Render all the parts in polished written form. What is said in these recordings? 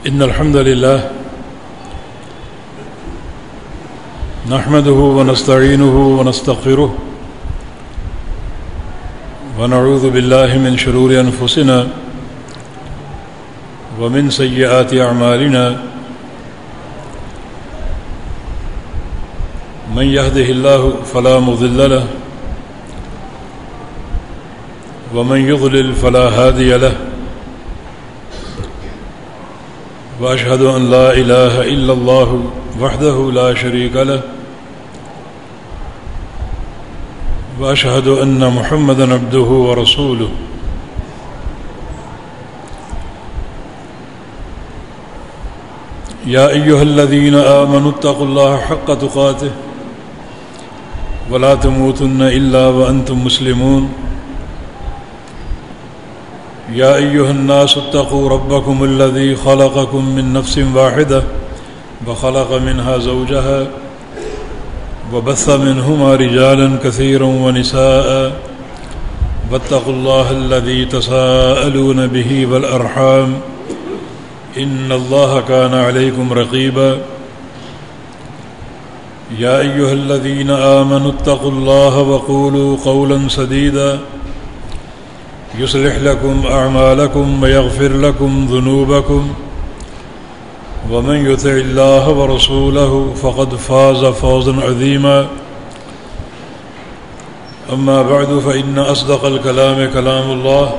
إن الحمد لله نحمده ونستعينه ونستغفره ونعوذ بالله من شرور أنفسنا ومن سيئات أعمالنا من يهده الله فلا مضل له ومن يضلل فلا هادي له وأشهد أن لا إله إلا الله وحده لا شريك له وأشهد أن محمدا عبده ورسوله يا أيها الذين آمنوا اتقوا الله حق تقاته ولا تموتن إلا وأنتم مسلمون يا أيها الناس اتقوا ربكم الذي خلقكم من نفس واحدة وخلق منها زوجها وبث منهما رجالا كثيرا ونساء واتقوا الله الذي تساءلون به والأرحام إن الله كان عليكم رقيبا يا أيها الذين آمنوا اتقوا الله وقولوا قولا سديدا يصلح لكم أعمالكم ويغفر لكم ذنوبكم ومن يطع الله ورسوله فقد فاز فوزا عظيما أما بعد فإن أصدق الكلام كلام الله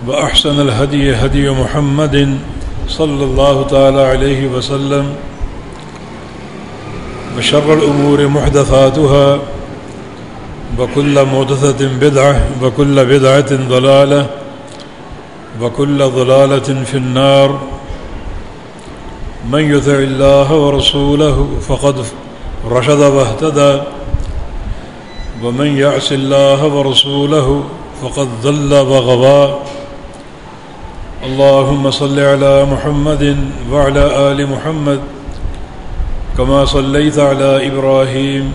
وأحسن الهدي هدي محمد صلى الله تعالى عليه وسلم وشر الأمور محدثاتها وكل محدثة بدعة وكل بدعة ضلالة وكل ضلالة في النار من يطع الله ورسوله فقد رشد واهتدى ومن يعص الله ورسوله فقد ضل وغوى اللهم صل على محمد وعلى آل محمد كما صليت على إبراهيم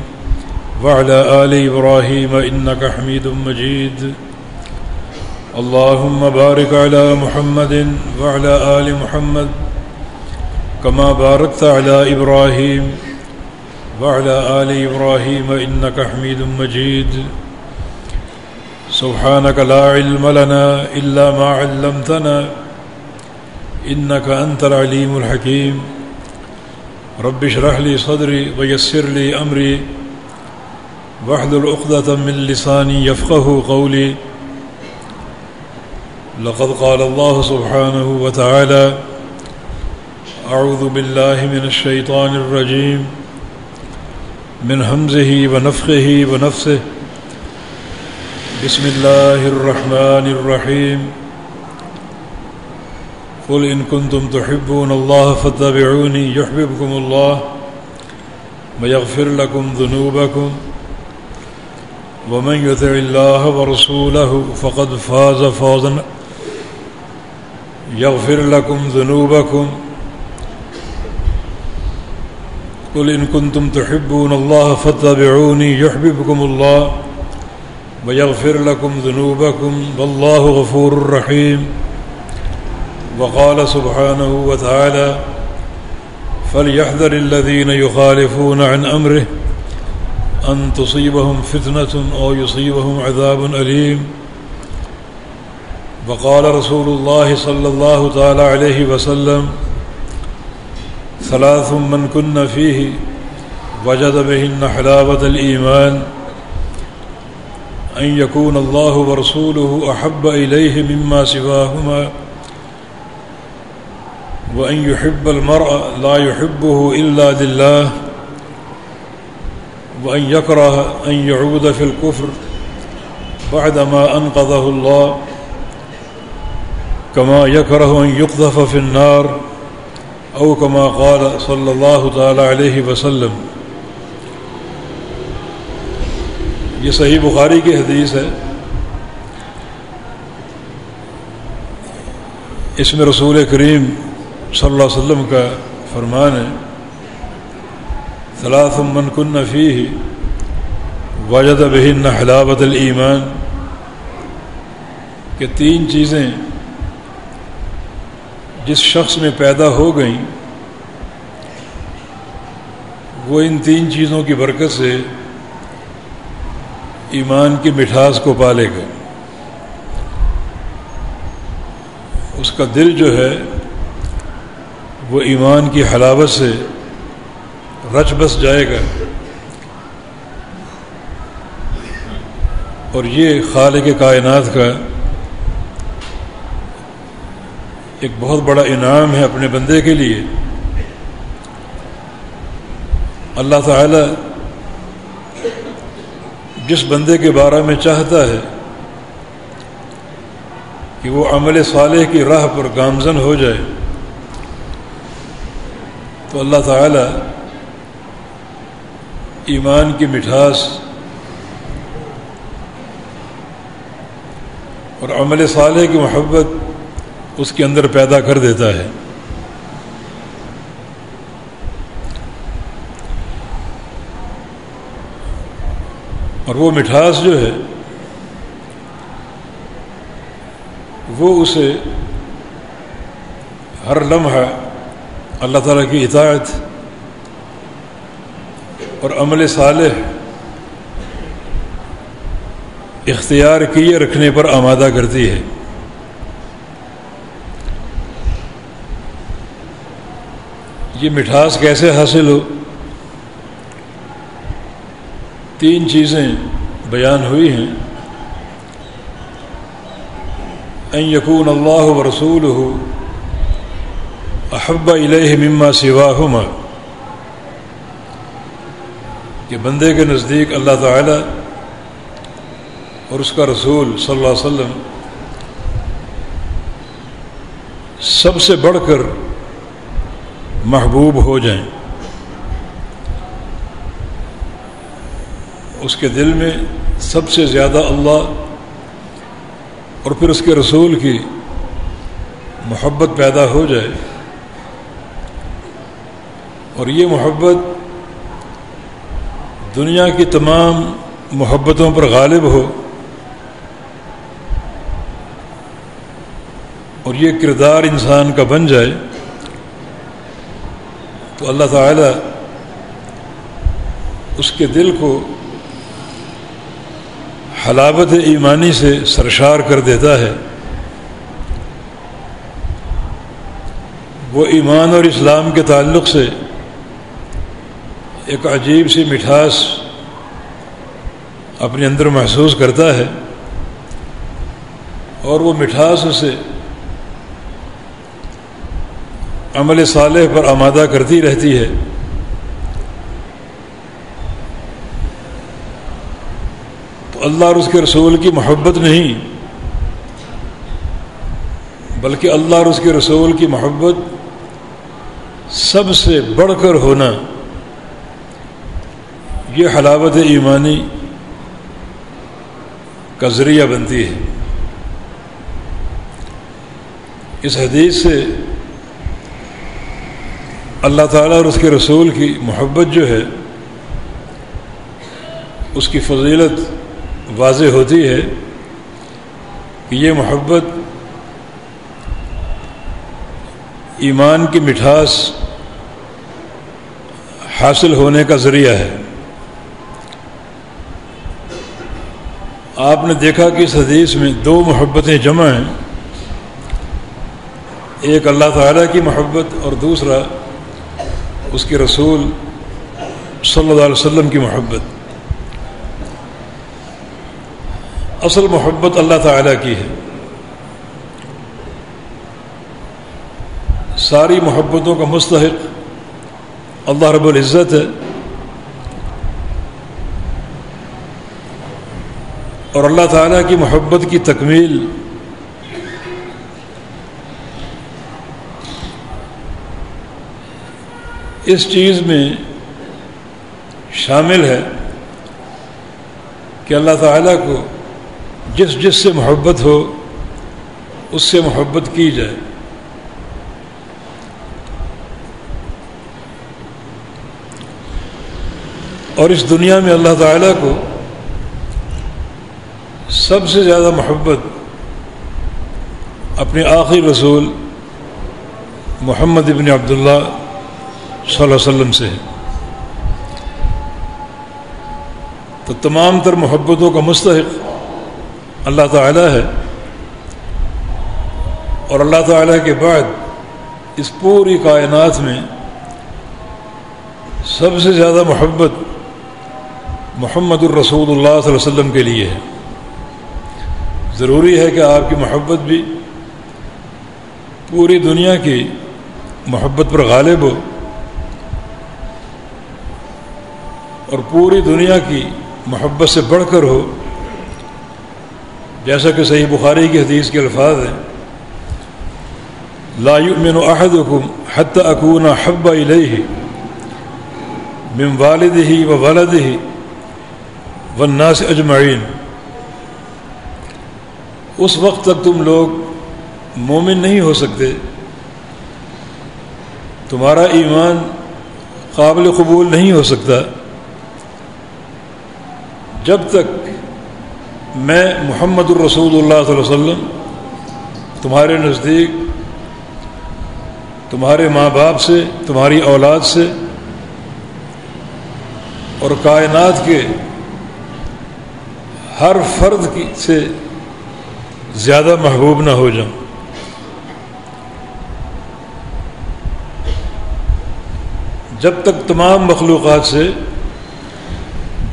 وعلى آل إبراهيم إنك حميد مجيد اللهم بارك على محمد وعلى آل محمد كما باركت على إبراهيم وعلى آل إبراهيم إنك حميد مجيد سبحانك لا علم لنا إلا ما علمتنا إنك أنت العليم الحكيم رب اشرح لي صدري ويسر لي أمري واحلل عقدة من لساني يفقه قولي لقد قال الله سبحانه وتعالى أعوذ بالله من الشيطان الرجيم من همزه ونفخه ونفثه بسم الله الرحمن الرحيم قل إن كنتم تحبون الله فاتبعوني يحببكم الله ويغفر لكم ذنوبكم ومن يطع الله ورسوله فقد فاز فوزا يغفر لكم ذنوبكم قل إن كنتم تحبون الله فاتبعوني يحببكم الله ويغفر لكم ذنوبكم والله غفور رحيم وقال سبحانه وتعالى فليحذر الذين يخالفون عن أمره أن تصيبهم فتنة أو يصيبهم عذاب أليم وقال رسول الله صلى الله تعالى عليه وسلم ثلاث من كن فيه وجد بهن حلاوة الإيمان أن يكون الله ورسوله أحب إليه مما سواهما وأن يحب المرء لا يحبه إلا لله وأن يكره أن يعود في الكفر بعدما أنقذه الله كما يكره أن يقذف في النار أو كما قال صلى الله تعالى عليه وسلم. یہ صحیح بخاری کی حدیث ہے. اس میں رسول کریم صلی اللہ علیہ وسلم کا فرمان ہے ثلاث من کن فیہ وجد بہن حلاوۃ الایمان کہ تین چیزیں جس شخص میں پیدا ہو گئیں وہ ان 3 چیزوں کی برکت سے ایمان کی مٹھاس کو پالے گا۔ اس کا دل جو ہے وہ ایمان کی حلاوت سے رچ بس جائے گا، اور یہ خالق کائنات کا ایک بہت بڑا انعام ہے اپنے بندے کے لیے۔ اللہ تعالی جس بندے کے بارے میں چاہتا ہے کہ وہ عمل صالح کی راہ پر گامزن ہو جائے تو اللہ تعالی ایمان کی مٹھاس اور عمل صالح کی محبت اس کے اندر پیدا کر دیتا ہے۔ اور وہ مٹھاس جو ہے وہ اسے ہر لمحہ اللہ تعالیٰ کی اطاعت اور عمل صالح اختیار کیے رکھنے پر آمادہ کرتی ہے۔ یہ مٹھاس کیسے حاصل ہو؟ 3 چیزیں بیان ہوئی ہیں۔ ان یکون اللہ ورسولہ احب الیہ مما سواہما، کہ بندے کے نزدیک اللہ تعالی اور اس کا رسول صلی اللہ علیہ وسلم سب سے بڑھ کر محبوب ہو جائیں، اس کے دل میں سب سے زیادہ اللہ اور پھر اس کے رسول کی محبت پیدا ہو جائے، اور یہ محبت دنیا کی تمام محبتوں پر غالب ہو، اور یہ کردار انسان کا بن جائے، تو اللہ تعالی اس کے دل کو حلاوت ایمانی سے سرشار کر دیتا ہے۔ وہ ایمان اور اسلام کے تعلق سے ایک عجیب سی مٹھاس اپنے اندر محسوس کرتا ہے، اور وہ مٹھاس اسے عمل صالح پر آمادہ کرتی رہتی ہے۔ تو اللہ اور اس کے رسول کی محبت نہیں، بلکہ اللہ اور اس کے رسول کی محبت سب سے بڑھ کر ہونا، یہ حلاوت ایمانی کا ذریعہ بنتی ہے۔ اس حدیث سے اللہ تعالیٰ اور اس کے رسول کی محبت جو ہے اس کی فضیلت واضح ہوتی ہے کہ یہ محبت ایمان کی مٹھاس حاصل ہونے کا ذریعہ ہے۔ آپ نے دیکھا کہ اس حدیث میں 2 محبتیں جمع ہیں، ایک اللہ تعالیٰ کی محبت اور دوسرا اس کے رسول صلی اللہ علیہ وسلم کی محبت۔ اصل محبت اللہ تعالیٰ کی ہے، ساری محبتوں کا مستحق اللہ رب العزت ہے، اور اللہ تعالیٰ کی محبت کی تکمیل اس چیز میں شامل ہے کہ اللہ تعالیٰ کو جس سے محبت ہو اس سے محبت کی جائے۔ اور اس دنیا میں اللہ تعالیٰ کو سب سے زیادہ محبت اپنے آخری رسول محمد ابن عبداللہ صلی اللہ علیہ وسلم سے ہے۔ تو تمام تر محبتوں کا مستحق اللہ تعالیٰ ہے، اور اللہ تعالیٰ کے بعد اس پوری کائنات میں سب سے زیادہ محبت محمد الرسول اللہ صلی اللہ علیہ وسلم کے لیے ہے۔ ضروری ہے کہ آپ کی محبت بھی پوری دنیا کی محبت پر غالب ہو، اور پوری دنیا کی محبت سے بڑھ کر ہو، جیسا کہ صحیح بخاری کی حدیث کے الفاظ ہیں، لا یؤمن احدکم حتی اکون احب الیہ من والدہ و ولدہ والناس اجمعین۔ اس وقت تک تم لوگ مومن نہیں ہو سکتے، تمہارا ایمان قابل قبول نہیں ہو سکتا جب تک میں محمد الرسول اللہ صلی اللہ علیہ وسلم تمہارے نزدیک، تمہارے ماں باپ سے، تمہاری اولاد سے اور کائنات کے ہر فرد سے زیادہ محبوب نہ ہو جاؤں۔ جب تک تمام مخلوقات سے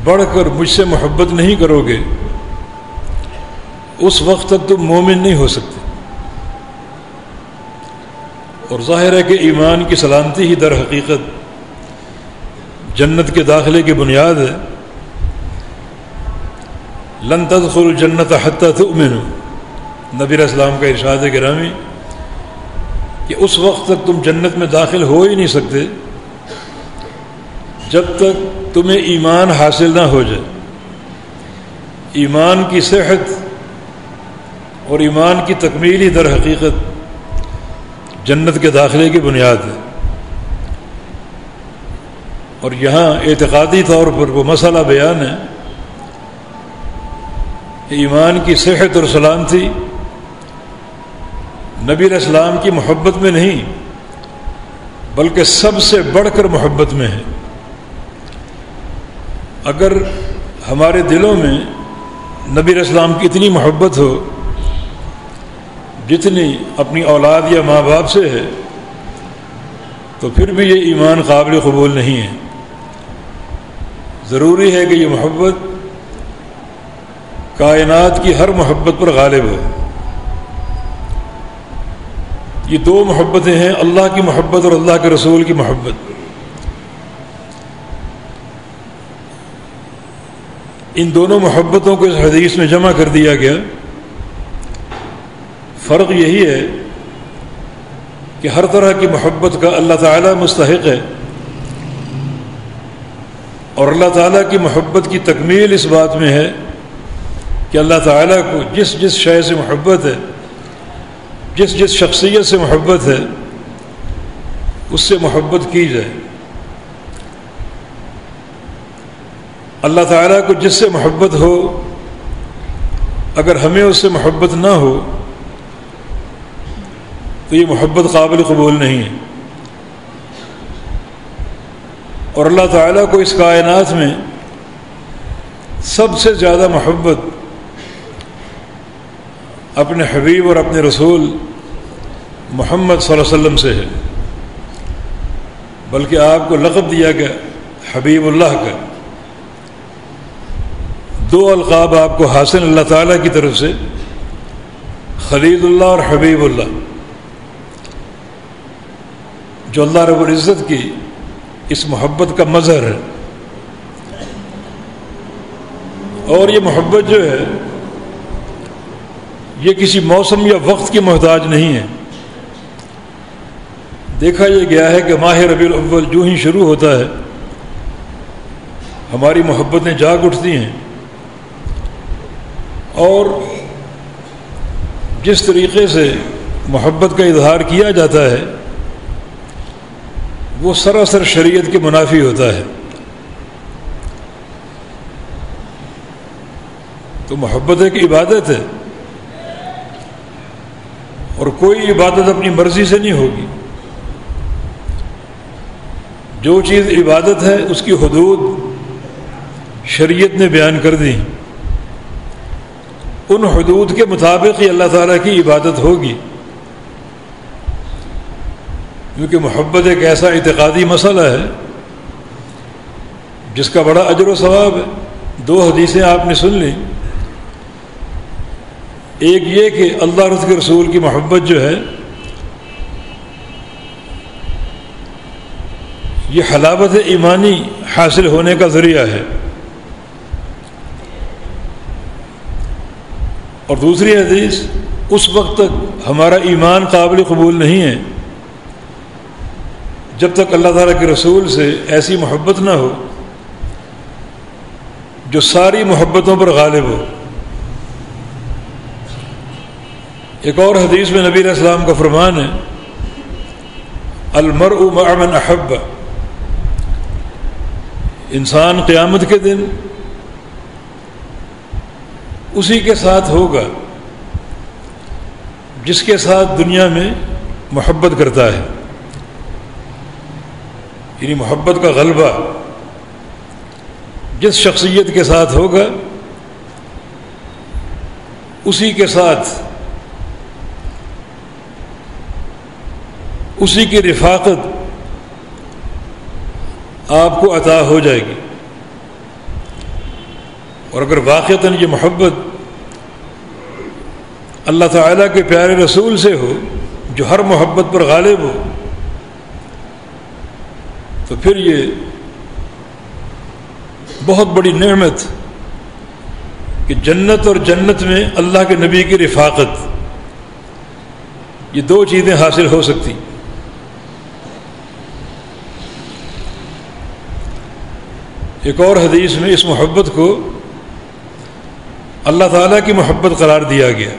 بڑھ کر مجھ سے محبت نہیں کرو گے، اس وقت تک تم مومن نہیں ہو سکتے۔ اور ظاہر ہے کہ ایمان کی سلامتی ہی در حقیقت جنت کے داخلے کی بنیاد ہے۔ لن تدخلوا الجنت حتی تؤمنوا، نبی علیہ السلام کا ارشاد گرامی کہ اس وقت تک تم جنت میں داخل ہو ہی نہیں سکتے جب تک تمہیں ایمان حاصل نہ ہو جائے۔ ایمان کی صحت اور ایمان کی تکمیل ہی در حقیقت جنت کے داخلے کی بنیاد ہے۔ اور یہاں اعتقادی طور پر وہ مسئلہ بیان ہے کہ ایمان کی صحت اور سلامتی نبی علیہ السلام کی محبت میں نہیں، بلکہ سب سے بڑھ کر محبت میں ہے۔ اگر ہمارے دلوں میں نبی علیہ السلام کی اتنی محبت ہو جتنی اپنی اولاد یا ماں باپ سے ہے، تو پھر بھی یہ ایمان قابل قبول نہیں ہے۔ ضروری ہے کہ یہ محبت کائنات کی ہر محبت پر غالب ہو۔ یہ دو محبتیں ہیں، اللہ کی محبت اور اللہ کے رسول کی محبت۔ ان دونوں محبتوں کو اس حدیث میں جمع کر دیا گیا۔ فرق یہی ہے کہ ہر طرح کی محبت کا اللہ تعالیٰ مستحق ہے، اور اللہ تعالیٰ کی محبت کی تکمیل اس بات میں ہے کہ اللہ تعالیٰ کو جس جس شے سے محبت ہے، جس جس شخصیت سے محبت ہے، اس سے محبت کی جائے۔ اللہ تعالیٰ کو جس سے محبت ہو، اگر ہمیں اس سے محبت نہ ہو تو یہ محبت قابل قبول نہیں ہے۔ اور اللہ تعالیٰ کو اس کائنات میں سب سے زیادہ محبت اپنے حبیب اور اپنے رسول محمد صلی اللہ علیہ وسلم سے ہے، بلکہ آپ کو لقب دیا گیا حبیب اللہ کا۔ دو القاب آپ کو حاصل اللہ تعالیٰ کی طرف سے، خلیل اللہ اور حبیب اللہ، جو اللہ رب العزت کی اس محبت کا مظہر ہے۔ اور یہ محبت جو ہے یہ کسی موسم یا وقت کی محتاج نہیں ہے۔ دیکھا یہ گیا ہے کہ ماہ ربیع الاول جو ہی شروع ہوتا ہے ہماری محبتیں جاگ اٹھتی ہیں، اور جس طریقے سے محبت کا اظہار کیا جاتا ہے وہ سراسر شریعت کے منافی ہوتا ہے۔ تو محبت ایک عبادت ہے، اور کوئی عبادت اپنی مرضی سے نہیں ہوگی، جو چیز عبادت ہے اس کی حدود شریعت نے بیان کر دی، ان حدود کے مطابق ہی اللہ تعالیٰ کی عبادت ہوگی، کیونکہ محبت ایک ایسا اعتقادی مسئلہ ہے جس کا بڑا اجر و ثواب ہے۔ دو حدیثیں آپ نے سن لیں، ایک یہ کہ اللہ اور اس کے رسول کی محبت جو ہے یہ حلاوت ایمانی حاصل ہونے کا ذریعہ ہے، اور دوسری حدیث اس وقت تک ہمارا ایمان قابل قبول نہیں ہے جب تک اللہ تعالیٰ کے رسول سے ایسی محبت نہ ہو جو ساری محبتوں پر غالب ہو۔ ایک اور حدیث میں نبی علیہ السلام کا فرمان ہے، المرء مع من احب، انسان قیامت کے دن اسی کے ساتھ ہوگا جس کے ساتھ دنیا میں محبت کرتا ہے، یعنی محبت کا غلبہ جس شخصیت کے ساتھ ہوگا اسی کے ساتھ اسی کی رفاقت آپ کو عطا ہو جائے گی۔ اور اگر واقعتاً یہ محبت اللہ تعالیٰ کے پیارے رسول سے ہو جو ہر محبت پر غالب ہو، تو پھر یہ بہت بڑی نعمت کہ جنت اور جنت میں اللہ کے نبی کی رفاقت، یہ دو چیزیں حاصل ہو سکتی۔ ایک اور حدیث میں اس محبت کو اللہ تعالیٰ کی محبت قرار دیا گیا،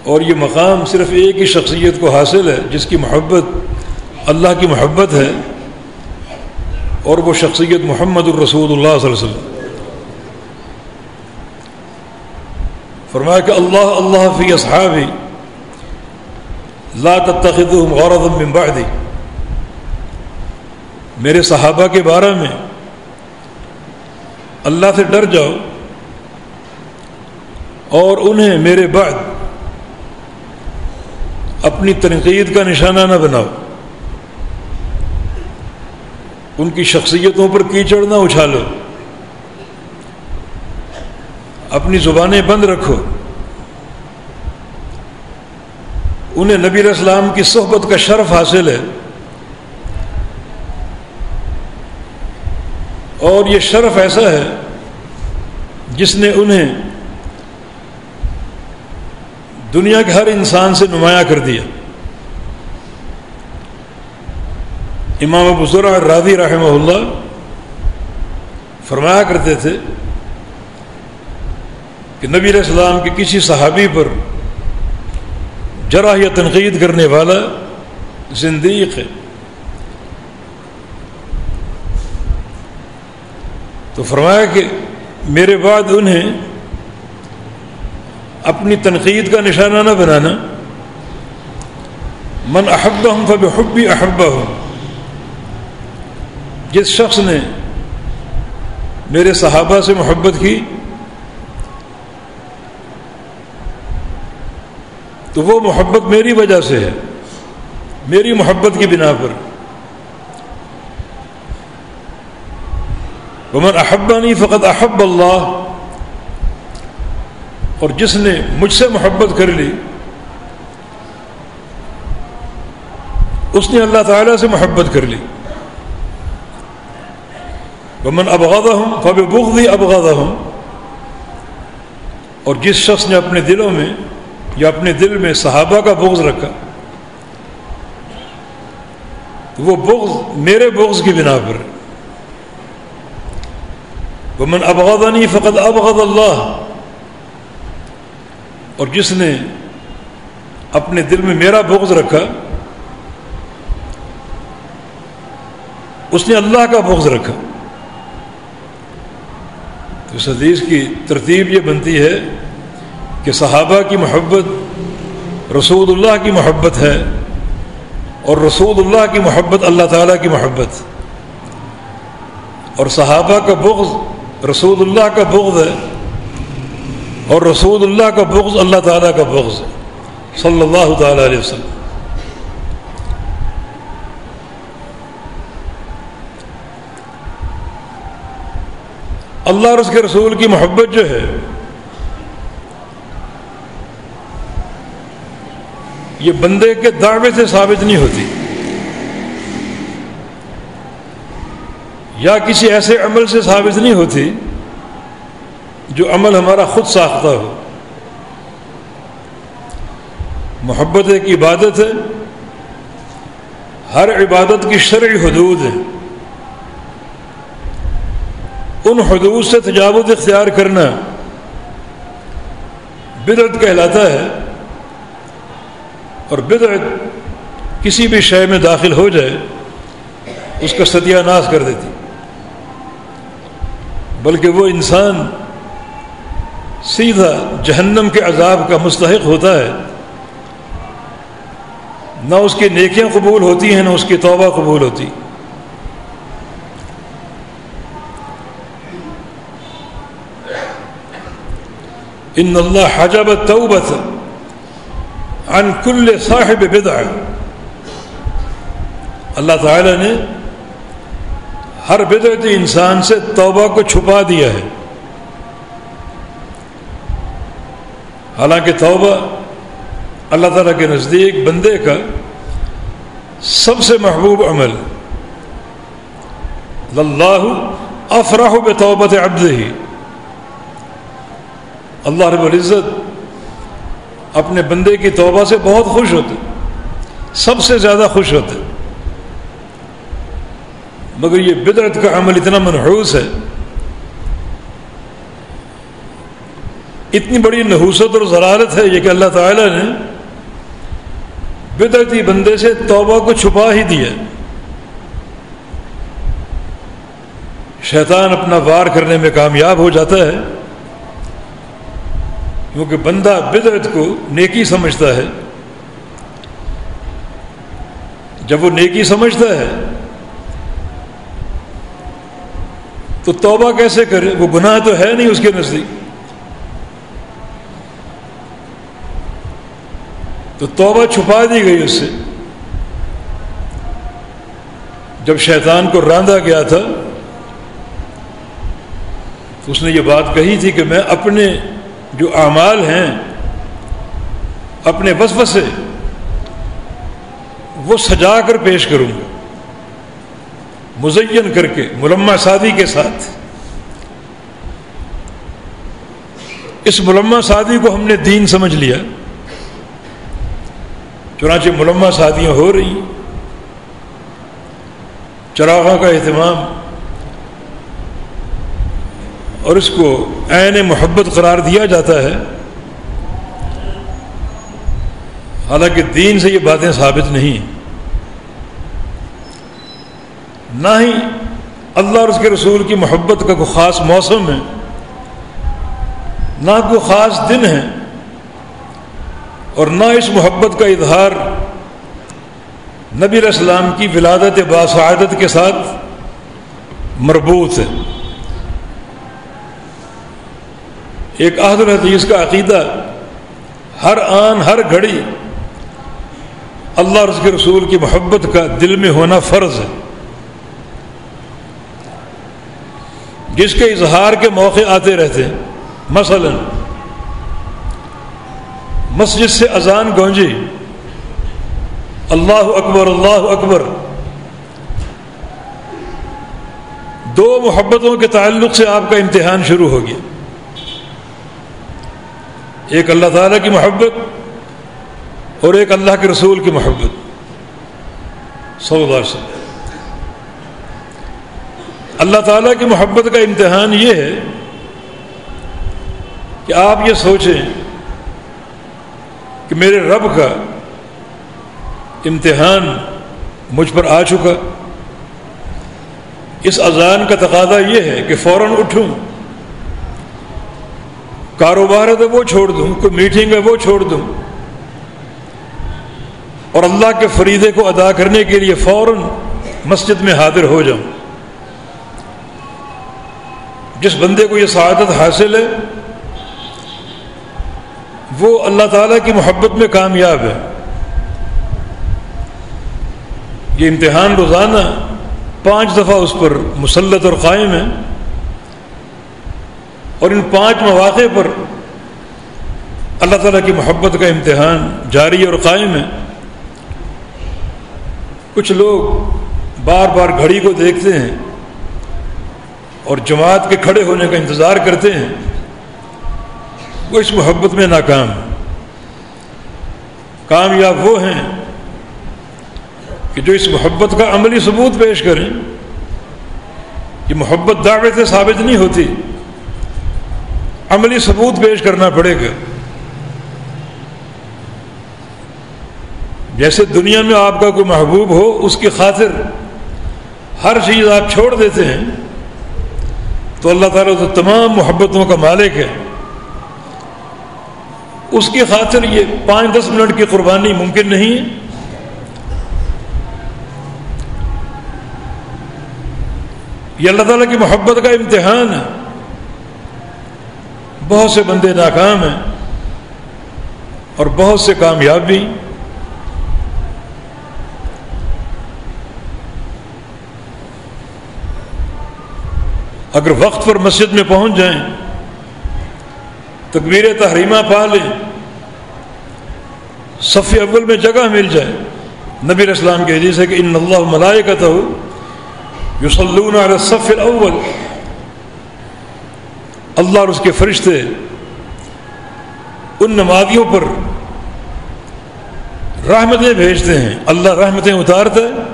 اور یہ مقام صرف ایک ہی شخصیت کو حاصل ہے جس کی محبت اللہ کی محبت ہے، اور وہ شخصیت محمد الرسول اللہ صلی اللہ علیہ وسلم۔ فرمایا کہ اللہ اللہ فی اصحابی لا تتخذوهم غرضا من بعدی، میرے صحابہ کے بارے میں اللہ سے ڈر جاؤ اور انہیں میرے بعد اپنی تنقید کا نشانہ نہ بناؤ، ان کی شخصیتوں پر کیچڑ نہ اچھالو، اپنی زبانیں بند رکھو، انہیں نبی علیہ السلام کی صحبت کا شرف حاصل ہے، اور یہ شرف ایسا ہے جس نے انہیں دنیا کے ہر انسان سے نمایاں کر دیا۔ امام ابو زرع الرازی رحمہ اللہ فرمایا کرتے تھے کہ نبی علیہ السلام کے کسی صحابی پر جرح یا تنقید کرنے والا زندیق ہے، تو فرمایا کہ میرے بعد انہیں اپنی تنقید کا نشانہ نہ بنانا، من احبہم فبحبی احبہم، جس شخص نے میرے صحابہ سے محبت کی تو وہ محبت میری وجہ سے ہے، میری محبت کی بنا پر۔ ومن احبنی فقد احب اللہ، اور جس نے مجھ سے محبت کر لی اس نے اللہ تعالیٰ سے محبت کر لی۔ ومن ابغضہم فببغضی ابغضہم، اور جس شخص نے اپنے دلوں میں یا اپنے دل میں صحابہ کا بغض رکھا تو وہ بغض میرے بغض کی بنا پر۔ ومن ابغضنی فقد ابغض اللہ، اور جس نے اپنے دل میں میرا بغض رکھا اس نے اللہ کا بغض رکھا۔ تو اس حدیث کی ترتیب یہ بنتی ہے کہ صحابہ کی محبت رسول اللہ کی محبت ہے، اور رسول اللہ کی محبت اللہ تعالیٰ کی محبت، اور صحابہ کا بغض رسول اللہ کا بغض ہے، اور رسول اللہ کا بغض اللہ تعالیٰ کا بغض ہے صلی اللہ تعالیٰ علیہ وسلم۔ اللہ اور اس کے رسول کی محبت جو ہے یہ بندے کے دعوے سے ثابت نہیں ہوتی یا کسی ایسے عمل سے ثابت نہیں ہوتی جو عمل ہمارا خود ساختہ ہو۔ محبت ایک عبادت ہے، ہر عبادت کی شرعی حدود ہے، ان حدود سے تجاوز اختیار کرنا بدعت کہلاتا ہے، اور بدعت کسی بھی شے میں داخل ہو جائے اس کا ستیہ ناش کر دیتی، بلکہ وہ انسان سیدھا جہنم کے عذاب کا مستحق ہوتا ہے، نہ اس کی نیکیاں قبول ہوتی ہیں نہ اس کی توبہ قبول ہوتی۔ ان اللہ حجب التوبۃ عن کل صاحب بدعہ، اللہ تعالی نے ہر بدعتی انسان سے توبہ کو چھپا دیا ہے۔ حالانکہ توبہ اللہ تعالیٰ کے نزدیک بندے کا سب سے محبوب عمل، اللہ افرح بتوبۃ عبدہ، اللہ رب العزت اپنے بندے کی توبہ سے بہت خوش ہوتے، سب سے زیادہ خوش ہوتے، مگر یہ بدعت کا عمل اتنا منحوس ہے، اتنی بڑی نحوست اور ضلالت ہے یہ کہ اللہ تعالیٰ نے بدعتی بندے سے توبہ کو چھپا ہی دیا۔ شیطان اپنا وار کرنے میں کامیاب ہو جاتا ہے، کیونکہ بندہ بدعت کو نیکی سمجھتا ہے، جب وہ نیکی سمجھتا ہے تو توبہ کیسے کرے؟ وہ گناہ تو ہے نہیں اس کے نزدیک، تو توبہ چھپا دی گئی اس سے۔ جب شیطان کو راندا گیا تھا تو اس نے یہ بات کہی تھی کہ میں اپنے جو اعمال ہیں، اپنے وسوسے وہ سجا کر پیش کروں گا، مزین کر کے، ملمع سادی کے ساتھ۔ اس ملمع سادی کو ہم نے دین سمجھ لیا، چنانچہ ملمع شادیاں ہو رہی، چراغاں کا اہتمام، اور اس کو عین محبت قرار دیا جاتا ہے، حالانکہ دین سے یہ باتیں ثابت نہیں، نہ ہی اللہ اور اس کے رسول کی محبت کا کوئی خاص موسم ہے، نہ کوئی خاص دن ہے، اور نہ اس محبت کا اظہار نبی علیہ السلام کی ولادت باسعادت کے ساتھ مربوط ہے۔ ایک اہل الحدیث کا عقیدہ ہر آن ہر گھڑی اللہ اور اس کے رسول کی محبت کا دل میں ہونا فرض ہے، جس کے اظہار کے موقع آتے رہتے ہیں۔ مثلا مسجد سے اذان گونجی، اللہ اکبر اللہ اکبر، دو محبتوں کے تعلق سے آپ کا امتحان شروع ہو گیا، ایک اللہ تعالیٰ کی محبت اور ایک اللہ کے رسول کی محبت صلی اللہ علیہ وسلم۔ اللہ تعالیٰ کی محبت کا امتحان یہ ہے کہ آپ یہ سوچیں کہ میرے رب کا امتحان مجھ پر آ چکا، اس اذان کا تقاضا یہ ہے کہ فوراً اٹھوں، کاروبار ہے تو وہ چھوڑ دوں، کوئی میٹنگ ہے وہ چھوڑ دوں، اور اللہ کے فریضے کو ادا کرنے کے لیے فوراً مسجد میں حاضر ہو جاؤں۔ جس بندے کو یہ سعادت حاصل ہے وہ اللہ تعالیٰ کی محبت میں کامیاب ہے۔ یہ امتحان روزانہ 5 دفعہ اس پر مسلط اور قائم ہے، اور ان 5 مواقع پر اللہ تعالیٰ کی محبت کا امتحان جاری اور قائم ہے۔ کچھ لوگ بار بار گھڑی کو دیکھتے ہیں اور جماعت کے کھڑے ہونے کا انتظار کرتے ہیں، وہ اس محبت میں ناکام ہیں۔ کامیاب وہ ہیں کہ جو اس محبت کا عملی ثبوت پیش کریں۔ یہ محبت دعوت سے ثابت نہیں ہوتی، عملی ثبوت پیش کرنا پڑے گا۔ جیسے دنیا میں آپ کا کوئی محبوب ہو، اس کی خاطر ہر چیز آپ چھوڑ دیتے ہیں، تو اللہ تعالیٰ تو تمام محبتوں کا مالک ہے، اس کی خاطر یہ 5-10 منٹ کی قربانی ممکن نہیں ہے۔ یہ اللہ تعالیٰ کی محبت کا امتحان ہے۔ بہت سے بندے ناکام ہیں اور بہت سے کامیاب بھی۔ اگر وقت پر مسجد میں پہنچ جائیں، تکبیر تحریمہ پا لیں، صف اول میں جگہ مل جائے، نبی علیہ السلام کی حدیث ہے کہ ان اللہ ملائکتہ یصلون علی الصف الاول، اللہ اور اس کے فرشتے ان نمازیوں پر رحمتیں بھیجتے ہیں، اللہ رحمتیں اتارتا ہے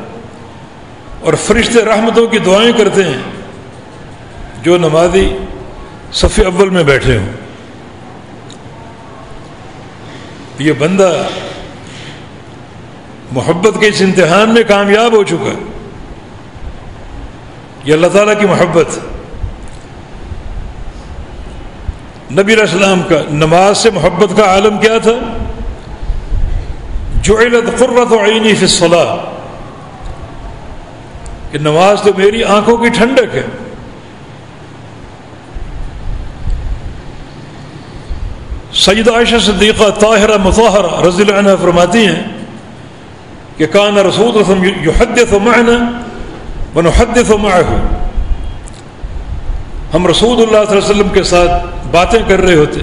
اور فرشتے رحمتوں کی دعائیں کرتے ہیں جو نمازی صف اول میں بیٹھے ہوں۔ یہ بندہ محبت کے اس امتحان میں کامیاب ہو چکا ہے۔ یہ اللہ تعالیٰ کی محبت۔ نبی علیہ السلام کا نماز سے محبت کا عالم کیا تھا؟ جعلت قرۃ عینی فی الصلاۃ، کہ نماز تو میری آنکھوں کی ٹھنڈک ہے۔ سیدہ عائشہ صدیقہ طاہرہ مطہرہ رضی اللہ عنہا فرماتی ہیں کہ کان رسول اللہ صلی اللہ علیہ وسلم یحدث معنا ونحدث معه، ہم رسول اللہ صلی اللہ علیہ وسلم کے ساتھ باتیں کر رہے ہوتے،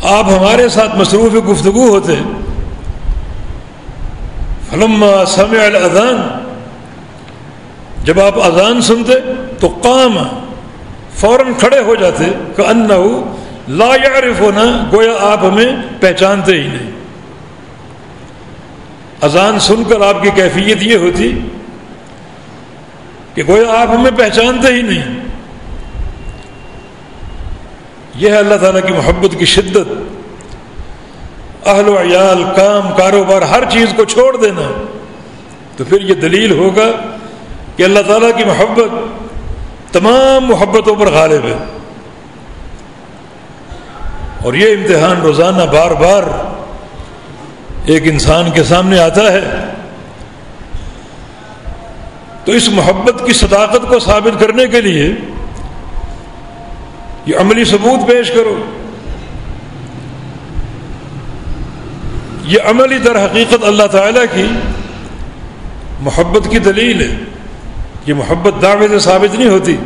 آپ ہمارے ساتھ مصروف گفتگو ہوتے۔ فلما سمع الاذان، جب آپ اذان سنتے تو قام، فوراً کھڑے ہو جاتے، کأنہ لا یعرفنا، گویا آپ ہمیں پہچانتے ہی نہیں۔ اذان سن کر آپ کی کیفیت یہ ہوتی کہ گویا آپ ہمیں پہچانتے ہی نہیں۔ یہ ہے اللہ تعالیٰ کی محبت کی شدت۔ اہل و عیال، کام کاروبار، ہر چیز کو چھوڑ دینا، تو پھر یہ دلیل ہوگا کہ اللہ تعالیٰ کی محبت تمام محبتوں پر غالب ہے۔ اور یہ امتحان روزانہ بار بار ایک انسان کے سامنے آتا ہے، تو اس محبت کی صداقت کو ثابت کرنے کے لیے یہ عملی ثبوت پیش کرو۔ یہ عملی در حقیقت اللہ تعالیٰ کی محبت کی دلیل ہے۔ یہ محبت دعوے سے ثابت نہیں ہوتی۔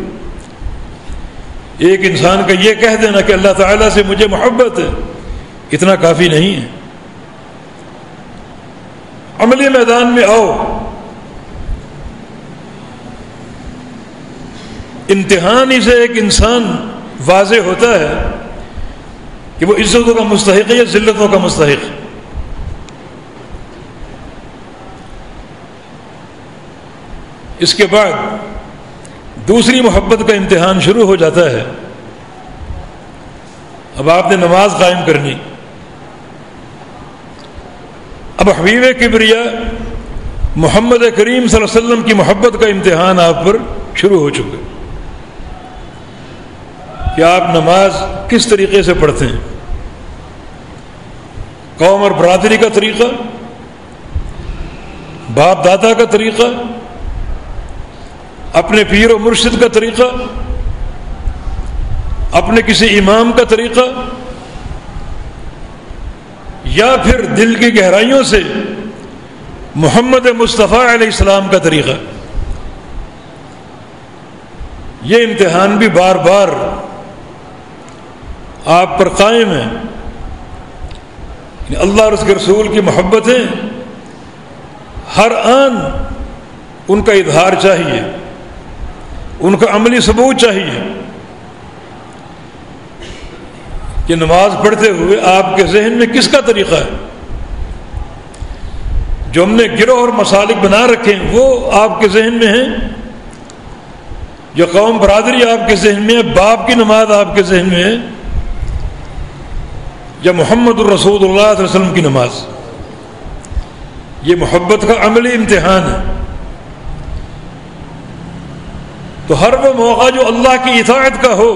ایک انسان کا یہ کہہ دینا کہ اللہ تعالیٰ سے مجھے محبت ہے، اتنا کافی نہیں ہے۔ عملی میدان میں آؤ، امتحان ہی سے ایک انسان واضح ہوتا ہے کہ وہ عزتوں کا مستحق ہے یا ذلتوں کا مستحق ہے۔ اس کے بعد دوسری محبت کا امتحان شروع ہو جاتا ہے۔ اب آپ نے نماز قائم کرنی، اب حبیب کبریا محمد کریم صلی اللہ علیہ وسلم کی محبت کا امتحان آپ پر شروع ہو چکا کہ آپ نماز کس طریقے سے پڑھتے ہیں، قوم اور برادری کا طریقہ باپ دادا کا طریقہ، اپنے پیر و مرشد کا طریقہ، اپنے کسی امام کا طریقہ، یا پھر دل کی گہرائیوں سے محمد مصطفیٰ علیہ السلام کا طریقہ. یہ امتحان بھی بار بار آپ پر قائم ہے. اللہ اور اس کے رسول کی محبتیں ہر آن ان کا اظہار چاہیے، ان کا عملی ثبوت چاہیے کہ نماز پڑھتے ہوئے آپ کے ذہن میں کس کا طریقہ ہے. جو ہم نے گروہ اور مسالک بنا رکھے ہیں وہ آپ کے ذہن میں ہیں، جو قوم برادری آپ کے ذہن میں ہے، باپ کی نماز آپ کے ذہن میں ہے، یا محمد الرسول اللہ صلی اللہ علیہ وسلم کی نماز. یہ محبت کا عملی امتحان ہے. تو ہر وہ موقع جو اللہ کی اطاعت کا ہو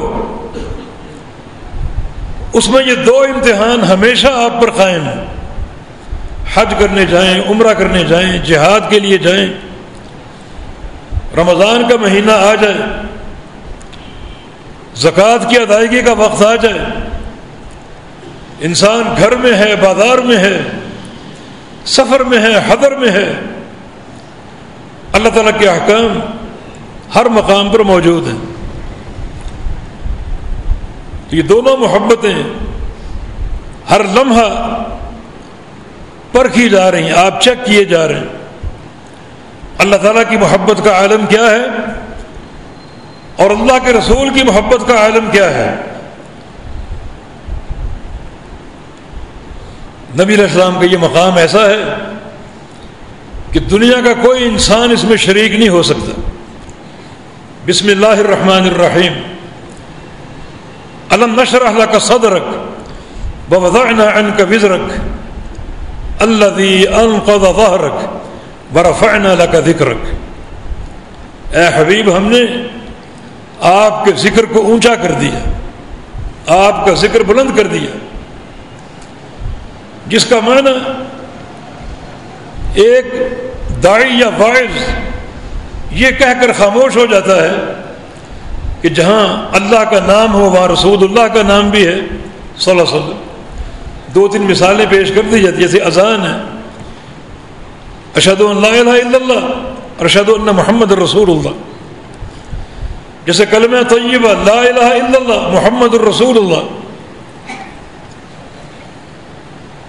اس میں یہ دو امتحان ہمیشہ آپ پر قائم ہیں. حج کرنے جائیں، عمرہ کرنے جائیں، جہاد کے لیے جائیں، رمضان کا مہینہ آ جائے، زکوٰۃ کی ادائیگی کا وقت آ جائے، انسان گھر میں ہے، بازار میں ہے، سفر میں ہے، حضر میں ہے، اللہ تعالیٰ کے احکام ہر مقام پر موجود ہیں. یہ دونوں محبتیں ہر لمحہ پرکھی جا رہی ہیں، آپ چیک کیے جا رہے ہیں. اللہ تعالیٰ کی محبت کا عالم کیا ہے اور اللہ کے رسول کی محبت کا عالم کیا ہے. نبی علیہ السلام کا یہ مقام ایسا ہے کہ دنیا کا کوئی انسان اس میں شریک نہیں ہو سکتا. بسم اللہ الرحمن الرحیم. الم نشرح لک صدرک ووضعنا عنک وزرک الذی انقض ظہرک ورفعنا لک ذکرک. اے حبیب، ہم نے آپ کے ذکر کو اونچا کر دیا، آپ کا ذکر بلند کر دیا، جس کا معنی ایک داعی یا واعظ یہ کہہ کر خاموش ہو جاتا ہے کہ جہاں اللہ کا نام ہو وہاں رسول اللہ کا نام بھی ہے صلی اللہ علیہ وسلم. دو تین مثالیں پیش کر دی جاتی، جیسے اذان ہے، اشہد ان لا الہ الا اللہ، ارشد ان محمد الرسول اللہ. جیسے کلمہ طیبہ لا الہ الا اللہ محمد الرسول اللہ.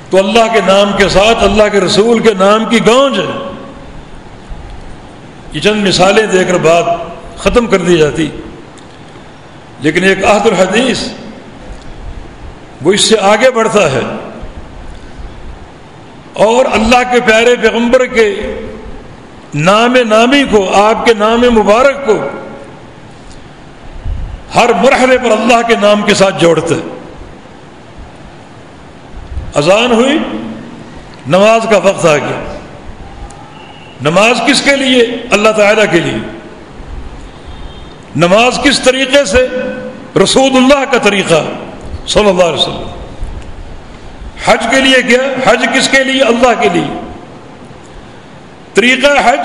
تو اللہ کے نام کے ساتھ اللہ کے رسول کے نام کی گونج ہے. یہ چند مثالیں دے کر بات ختم کر دی جاتی، لیکن ایک عہد الحدیث وہ اس سے آگے بڑھتا ہے اور اللہ کے پیارے پیغمبر کے نام نامی کو، آپ کے نام مبارک کو ہر مرحلے پر اللہ کے نام کے ساتھ جوڑتے. اذان ہوئی، نماز کا وقت آ گیا. نماز کس کے لیے؟ اللہ تعالیٰ کے لیے. نماز کس طریقے سے؟ رسول اللہ کا طریقہ صلی اللہ علیہ وسلم. حج کے لیے کیا؟ حج کس کے لیے؟ اللہ کے لیے. طریقہ حج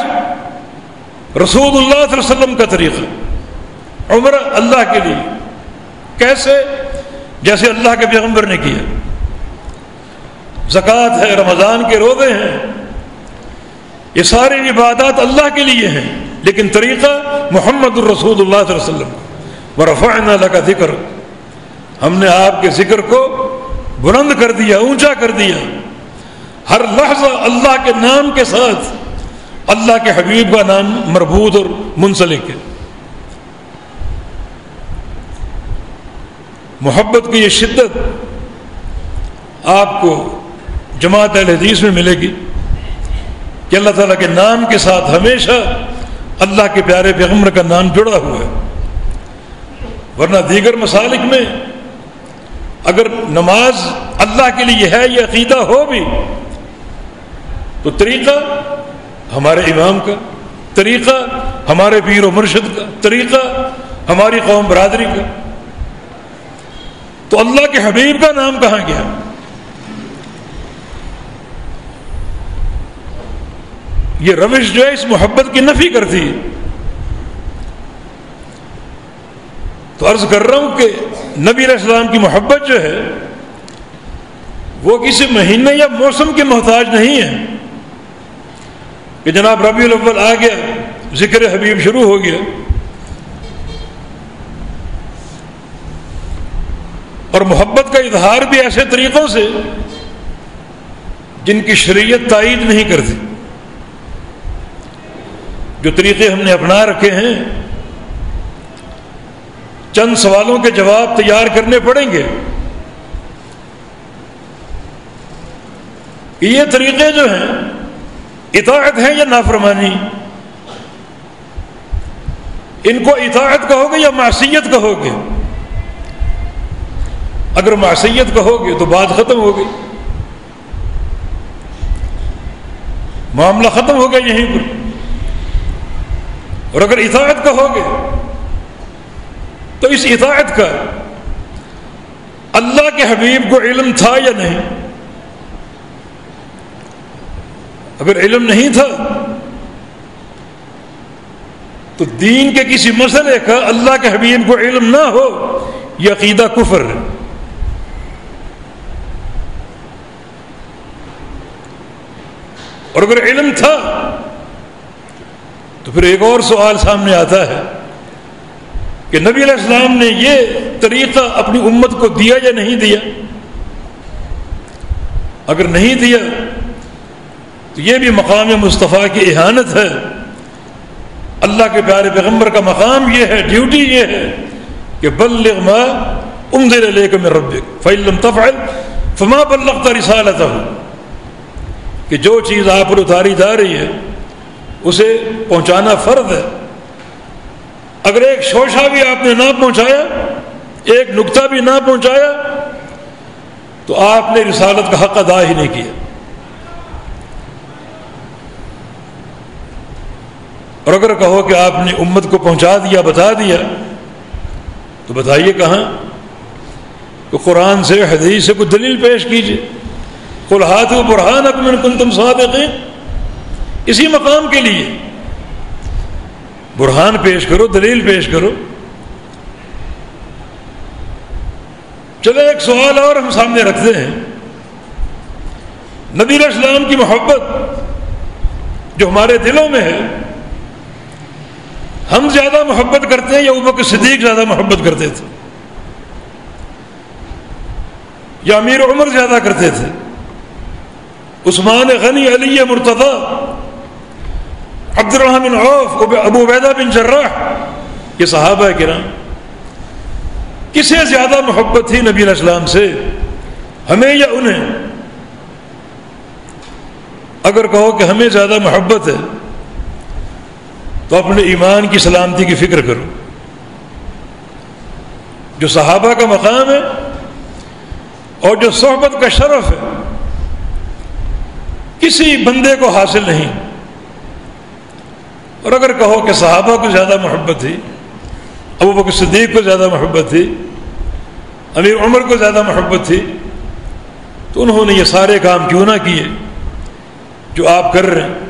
رسول اللہ صلی اللہ علیہ وسلم کا طریقہ. عمرہ اللہ کے لیے. کیسے؟ جیسے اللہ کے پیغمبر نے کیا. زکوٰۃ ہے، رمضان کے روزے ہیں، یہ ساری عبادات اللہ کے لیے ہیں، لیکن طریقہ محمد الرسول اللہ صلی اللہ علیہ وسلم. ورفعنا لک ذکر، ہم نے آپ کے ذکر کو بلند کر دیا، اونچا کر دیا. ہر لحظہ اللہ کے نام کے ساتھ اللہ کے حبیب کا نام مربوط اور منسلک ہے. محبت کی یہ شدت آپ کو جماعت اہل حدیث میں ملے گی کہ اللہ تعالیٰ کے نام کے ساتھ ہمیشہ اللہ کے پیارے پیغمبر کا نام جڑا ہوا ہے. ورنہ دیگر مسالک میں اگر نماز اللہ کے لیے ہے، یہ عقیدہ ہو بھی، تو طریقہ ہمارے امام کا، طریقہ ہمارے پیر و مرشد کا، طریقہ ہماری قوم برادری کا، تو اللہ کے حبیب کا نام کہاں گیا؟ یہ روش جو ہے اس محبت کی نفی کرتی ہے. تو عرض کر رہا ہوں کہ نبی علیہ السلام کی محبت جو ہے وہ کسی مہینے یا موسم کے محتاج نہیں ہے کہ جناب ربیع الاول آ گیا ذکر حبیب شروع ہو گیا. اور محبت کا اظہار بھی ایسے طریقوں سے جن کی شریعت تائید نہیں کرتی. جو طریقے ہم نے اپنا رکھے ہیں چند سوالوں کے جواب تیار کرنے پڑیں گے. یہ طریقے جو ہیں اطاعت ہیں یا نافرمانی؟ ان کو اطاعت کہو گے یا معصیت کہو گے؟ اگر معصیت کہو گے تو بات ختم ہو گئی، معاملہ ختم ہو گیا یہیں پر. اور اگر اطاعت کہو گے تو اس اطاعت کا اللہ کے حبیب کو علم تھا یا نہیں؟ اگر علم نہیں تھا تو دین کے کسی مسئلے کا اللہ کے حبیب کو علم نہ ہو یہ عقیدہ کفر ہے. اور اگر علم تھا تو پھر ایک اور سوال سامنے آتا ہے کہ نبی علیہ السلام نے یہ طریقہ اپنی امت کو دیا یا نہیں دیا؟ اگر نہیں دیا تو یہ بھی مقام مصطفیٰ کی اہانت ہے. اللہ کے پیارے پیغمبر کا مقام یہ ہے، ڈیوٹی یہ ہے کہ بلغ ما انزل الیک من ربک فإن لم تفعل فما بلغت رسالتہ، کہ جو چیز آپ پر اتاری جا رہی ہے اسے پہنچانا فرض ہے. اگر ایک شوشہ بھی آپ نے نہ پہنچایا، ایک نقطہ بھی نہ پہنچایا تو آپ نے رسالت کا حق ادا ہی نہیں کیا. اور اگر کہو کہ آپ نے امت کو پہنچا دیا، بتا دیا، تو بتائیے کہاں؟ کہ قرآن سے حدیث سے کوئی دلیل پیش کیجیے. قل ہاتوا برہانکم ان کنتم صادقین، اسی مقام کے لیے برہان پیش کرو، دلیل پیش کرو. چلو ایک سوال اور ہم سامنے رکھتے ہیں. نبی علیہ السلام کی محبت جو ہمارے دلوں میں ہے، ہم زیادہ محبت کرتے ہیں یا ابوبکر صدیق زیادہ محبت کرتے تھے، یا امیر عمر زیادہ کرتے تھے، عثمان غنی، علی مرتضی، عبد الرحمن بن عوف، ابو عبیدہ بن جراح، یہ صحابہ کرام، کسے زیادہ محبت تھی نبی علیہ السلام سے، ہمیں یا انہیں؟ اگر کہو کہ ہمیں زیادہ محبت ہے تو اپنے ایمان کی سلامتی کی فکر کرو. جو صحابہ کا مقام ہے اور جو صحبت کا شرف ہے کسی بندے کو حاصل نہیں. اور اگر کہو کہ صحابہ کو زیادہ محبت تھی، ابوبکر صدیق کو زیادہ محبت تھی، امیر عمر کو زیادہ محبت تھی، تو انہوں نے یہ سارے کام کیوں نہ کیے جو آپ کر رہے ہیں؟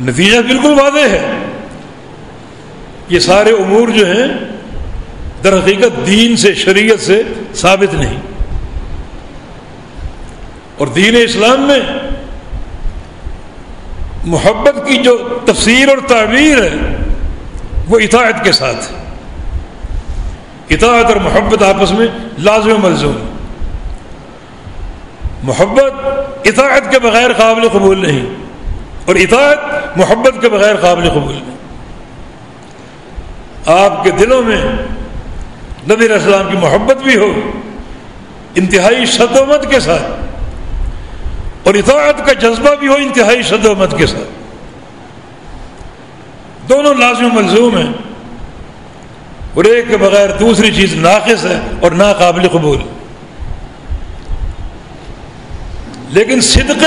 نتیجہ بالکل واضح ہے. یہ سارے امور جو ہیں در حقیقت دین سے، شریعت سے ثابت نہیں. اور دین اسلام میں محبت کی جو تفسیر اور تعبیر ہے وہ اطاعت کے ساتھ ہے. اطاعت اور محبت آپس میں لازم و ملزوم. محبت اطاعت کے بغیر قابل قبول نہیں، اور اطاعت محبت کے بغیر قابل قبول نہیں. آپ کے دلوں میں نبی علیہ السلام کی محبت بھی ہو انتہائی شد و مد کے ساتھ، اور اطاعت کا جذبہ بھی ہو انتہائی شد و مد کے ساتھ. دونوں لازم و ملزوم ہیں، اور ایک کے بغیر دوسری چیز ناقص ہے اور ناقابل قبول. لیکن صدق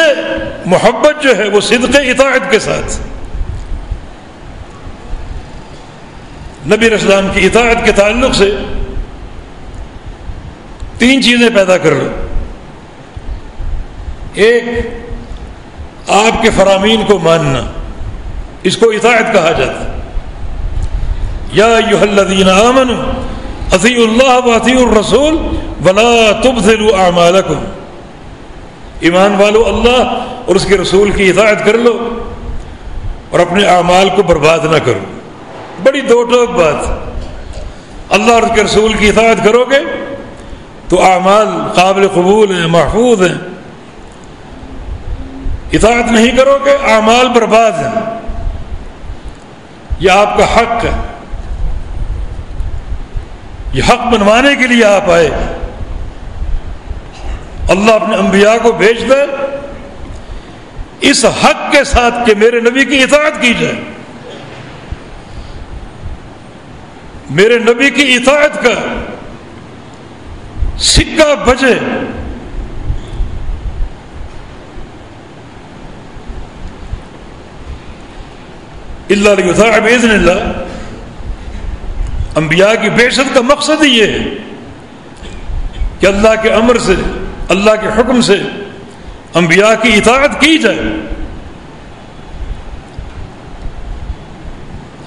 محبت جو ہے وہ صدق اطاعت کے ساتھ. نبی علیہ السلام کی اطاعت کے تعلق سے تین چیزیں پیدا کر لو. ایک آپ کے فرامین کو ماننا، اس کو اطاعت کہا جاتا ہے۔ یا ایھا الذین آمنوا اطیعوا اللہ واطیعوا الرسول ولا تبطلوا اعمالکم، ایمان والو اللہ اور اس کے رسول کی اطاعت کر لو اور اپنے اعمال کو برباد نہ کرو۔ بڑی دو ٹوک بات، اللہ اور اس کے رسول کی اطاعت کرو گے تو اعمال قابل قبول ہیں، محفوظ ہیں، اطاعت نہیں کرو گے اعمال برباد ہیں۔ یہ آپ کا حق ہے، یہ حق بنوانے کے لیے آپ آئے۔ اللہ اپنے انبیاء کو بھیج دے اس حق کے ساتھ کہ میرے نبی کی اطاعت کی جائے، میرے نبی کی اطاعت کا سکہ بجے۔ الا لیطاع باذن اللہ، انبیاء کی بعثت کا مقصد ہی یہ ہے کہ اللہ کے امر سے، اللہ کے حکم سے انبیاء کی اطاعت کی جائے۔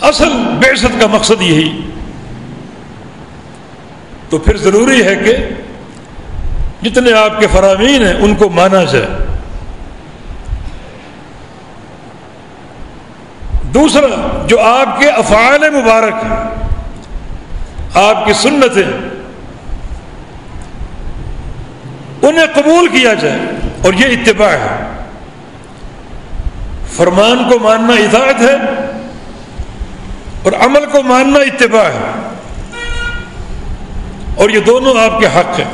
اصل بعثت کا مقصد یہی، تو پھر ضروری ہے کہ جتنے آپ کے فرامین ہیں ان کو مانا جائے۔ دوسرا، جو آپ کے افعال مبارک ہیں، آپ کی سنتیں، انہیں قبول کیا جائے، اور یہ اتباع ہے۔ فرمان کو ماننا اطاعت ہے اور عمل کو ماننا اتباع ہے، اور یہ دونوں آپ کے حق ہیں۔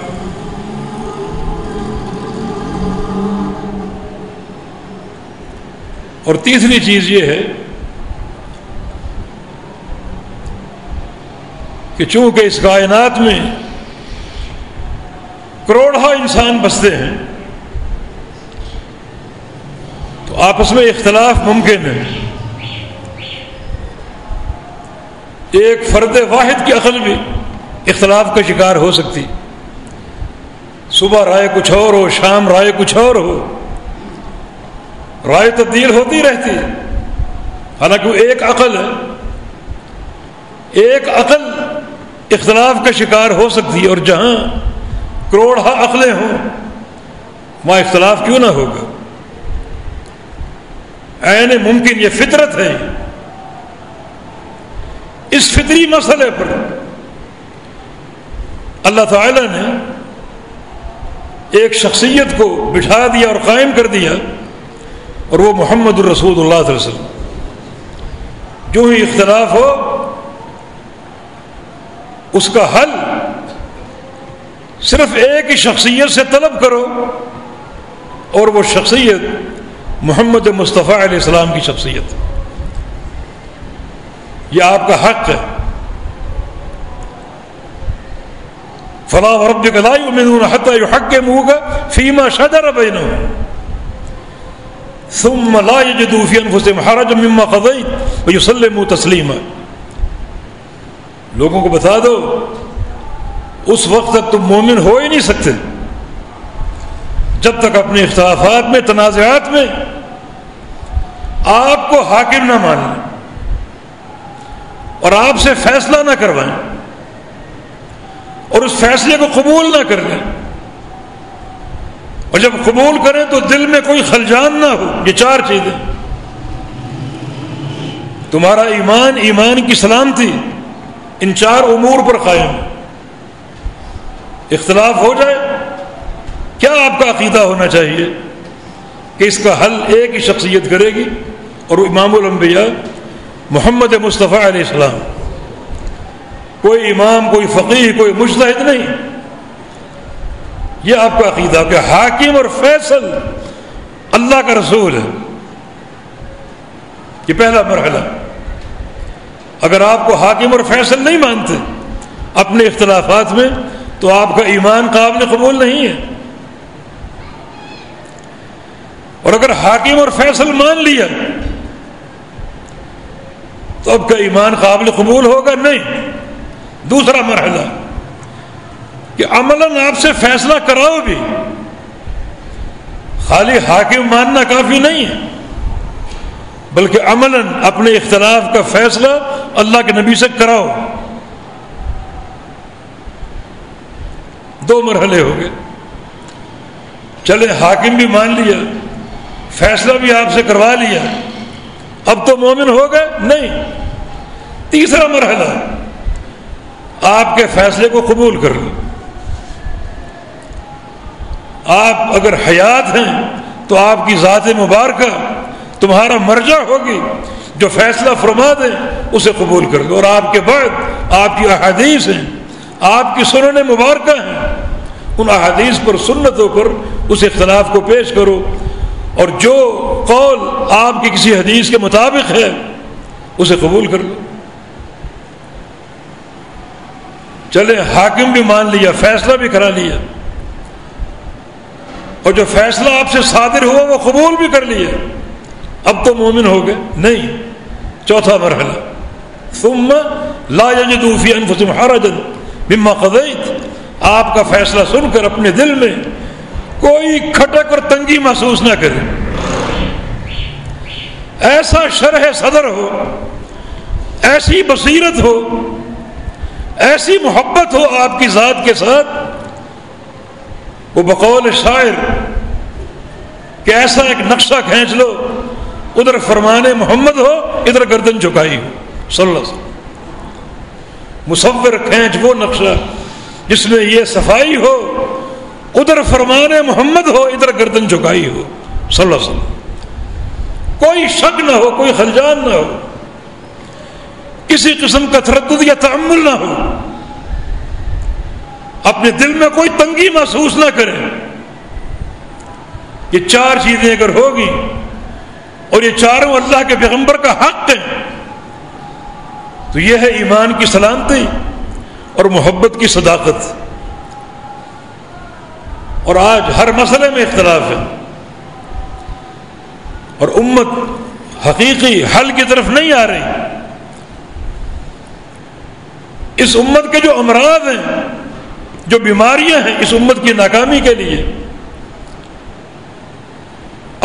اور تیسری چیز یہ ہے کہ چونکہ اس کائنات میں کروڑہ انسان بستے ہیں تو آپس میں اختلاف ممکن ہے۔ ایک فرد واحد کی عقل بھی اختلاف کا شکار ہو سکتی، صبح رائے کچھ اور ہو، شام رائے کچھ اور ہو، رائے تبدیل ہوتی رہتی ہے۔ حالانکہ وہ ایک عقل ہے، ایک عقل اختلاف کا شکار ہو سکتی ہے، اور جہاں کروڑہ عقلیں ہوں وہاں اختلاف کیوں نہ ہوگا؟ عین ممکن، یہ فطرت ہے۔ اس فطری مسئلے پر اللہ تعالی نے ایک شخصیت کو بٹھا دیا اور قائم کر دیا، اور وہ محمد الرسول اللہ صلی اللہ علیہ وسلم۔ جو ہی اختلاف ہو اس کا حل صرف ایک ہی شخصیت سے طلب کرو، اور وہ شخصیت محمد مصطفیٰ علیہ السلام کی شخصیت۔ یہ آپ کا حق ہے۔ فلا وربک لا یؤمنون حتی یحکموک فیما شجر بینہم ثم لا یجدوا فی انفسہم حرجا مما قضیت ویسلموا تسلیما۔ لوگوں کو بتا دو اس وقت تک تم مومن ہو ہی نہیں سکتے جب تک اپنے اختلافات میں، تنازعات میں آپ کو حاکم نہ مان لیں اور آپ سے فیصلہ نہ کروائیں اور اس فیصلے کو قبول نہ کر لیں، اور جب قبول کریں تو دل میں کوئی خلجان نہ ہو۔ یہ چار چیزیں، تمہارا ایمان، ایمان کی سلامتی ان چار امور پر قائم ہے۔ اختلاف ہو جائے، کیا آپ کا عقیدہ ہونا چاہیے کہ اس کا حل ایک ہی شخصیت کرے گی، اور وہ امام الانبیاء محمد مصطفیٰ علیہ السلام۔ کوئی امام، کوئی فقیہ، کوئی مجتہد نہیں۔ یہ آپ کا عقیدہ کہ حاکم اور فیصل اللہ کا رسول ہے۔ یہ پہلا مرحلہ۔ اگر آپ کو حاکم اور فیصل نہیں مانتے اپنے اختلافات میں تو آپ کا ایمان قابل قبول نہیں ہے، اور اگر حاکم اور فیصل مان لیا تو اب کا ایمان قابل قبول ہوگا نہیں۔ دوسرا مرحلہ کہ عملاً آپ سے فیصلہ کراؤ بھی، خالی حاکم ماننا کافی نہیں ہے، بلکہ عملاً اپنے اختلاف کا فیصلہ اللہ کے نبی سے کراؤ۔ دو مرحلے ہو گئے، چلے حاکم بھی مان لیا، فیصلہ بھی آپ سے کروا لیا، اب تو مومن ہو گئے؟ نہیں، تیسرا مرحلہ، آپ کے فیصلے کو قبول کر لو۔ آپ اگر حیات ہیں تو آپ کی ذات مبارکہ تمہارا مرجع ہوگی، جو فیصلہ فرما دیں اسے قبول کر لو، اور آپ کے بعد آپ کی احادیث ہیں، آپ کی سنن مبارکہ ہیں، ان احادیث پر، سنتوں پر اس اختلاف کو پیش کرو، اور جو قول آپ کی کسی حدیث کے مطابق ہے اسے قبول کر لو۔ چلے حاکم بھی مان لیا، فیصلہ بھی کرا لیا، اور جو فیصلہ آپ سے صادر ہوا وہ قبول بھی کر لیا، اب تو مومن ہو گئے؟ نہیں، چوتھا مرحلہ، ثم لا یجدوا فی انفسہم حرجا مما قضیت، آپ کا فیصلہ سن کر اپنے دل میں کوئی کھٹک اور تنگی محسوس نہ کرے، ایسا شرح صدر ہو، ایسی بصیرت ہو، ایسی محبت ہو آپ کی ذات کے ساتھ، وہ بقول شاعر کہ ایسا ایک نقشہ کھینچ لو، ادھر فرمان محمد ہو، ادھر گردن جھکائی ہو صلی اللہ علیہ وسلم۔ مصور کھینچ وہ نقشہ جس میں یہ صفائی ہو، ادھر فرمان محمد ہو، ادھر گردن جھکائی ہو صلی اللہ علیہ وسلم، کوئی شک نہ ہو، کوئی خلجان نہ ہو، کسی قسم کا تردد یا تعمل نہ ہو، اپنے دل میں کوئی تنگی محسوس نہ کرے۔ یہ چار چیزیں اگر ہوگی اور یہ چاروں اللہ کے پیغمبر کا حق ہے تو یہ ہے ایمان کی سلامتی اور محبت کی صداقت۔ اور آج ہر مسئلے میں اختلاف ہے، اور امت حقیقی حل کی طرف نہیں آ رہی۔ اس امت کے جو امراض ہیں، جو بیماریاں ہیں اس امت کی ناکامی کے لیے،